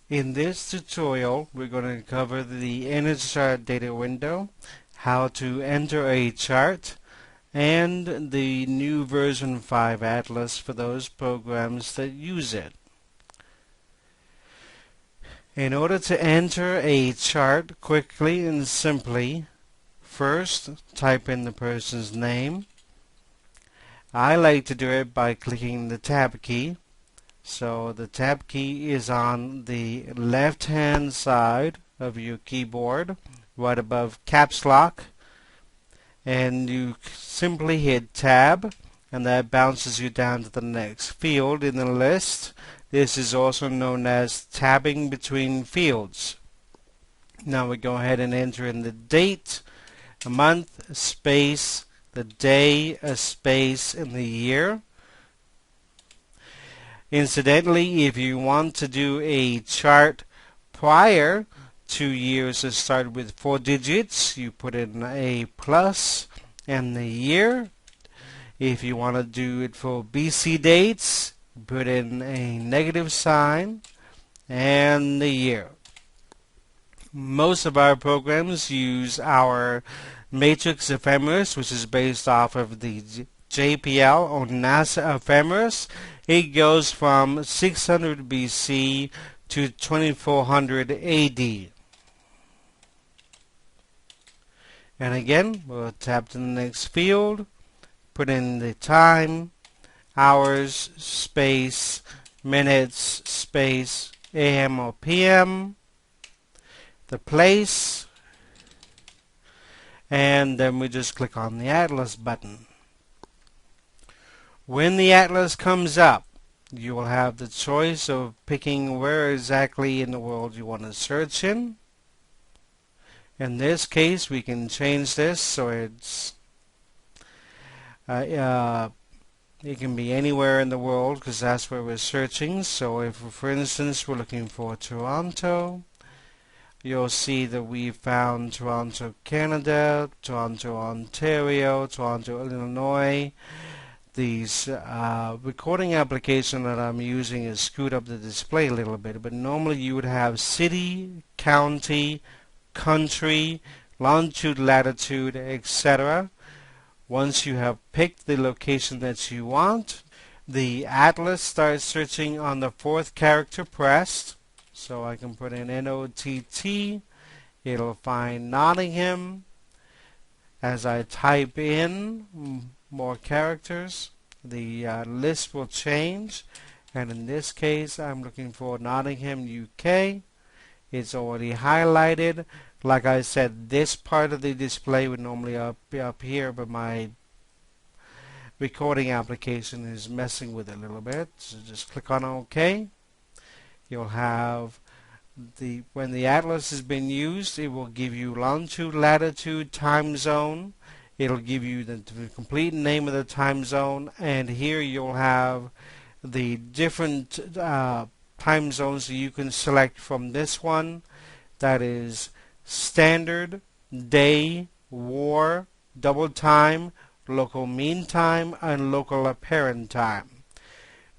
In this tutorial, we're going to cover the Energy Chart data window, how to enter a chart, and the new version 5 Atlas for those programs that use it. In order to enter a chart quickly and simply, first type in the person's name. I like to do it by clicking the Tab key. So the Tab key is on the left hand side of your keyboard, right above Caps Lock, and you simply hit Tab, and that bounces you down to the next field in the list. This is also known as tabbing between fields. Now we go ahead and enter in the date, a month, a space, the day, a space, and the year. Incidentally, if you want to do a chart prior to years that start with 4 digits, you put in a plus and the year. If you want to do it for BC dates, put in a negative sign and the year. Most of our programs use our matrix ephemeris, which is based off of the JPL or NASA ephemeris. It goes from 600 BC to 2400 AD. And again, we'll tap to the next field, put in the time, hours, space, minutes, space, AM or PM, the place, and then we just click on the Atlas button. When the Atlas comes up, you will have the choice of picking where exactly in the world you want to search in. In this case, we can change this so it can be anywhere in the world because that's where we're searching. So if, for instance, we're looking for Toronto, you'll see that we found Toronto, Canada, Toronto, Ontario, Toronto, Illinois. These recording application that I'm using has screwed up the display a little bit, but normally you would have city, county, country, longitude, latitude, etc. Once you have picked the location that you want, the Atlas starts searching on the fourth character pressed. So I can put in NOTT. It'll find Nottingham. As I type in more characters, the list will change, and in this case I'm looking for Nottingham, UK. It's already highlighted. Like I said, this part of the display would normally be up here, but my recording application is messing with it a little bit. So just click on OK. You'll have when the Atlas has been used, it will give you longitude, latitude, time zone. It'll give you the complete name of the time zone, and here you'll have the different time zones that you can select from this one. That is standard, day, war, double time, local mean time, and local apparent time.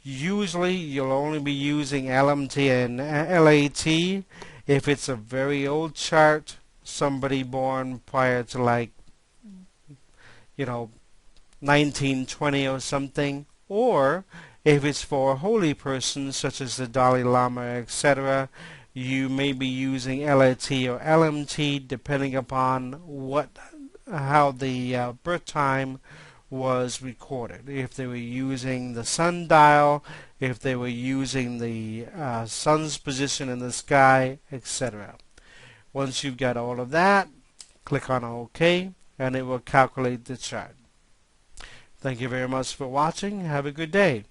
Usually you'll only be using LMT and LAT if it's a very old chart, somebody born prior to 1920 or something, or if it's for a holy person such as the Dalai Lama, etc., you may be using LAT or LMT depending upon how the birth time was recorded. If they were using the sundial, if they were using the sun's position in the sky, etc. Once you've got all of that, click on OK, and it will calculate the chart. Thank you very much for watching. Have a good day.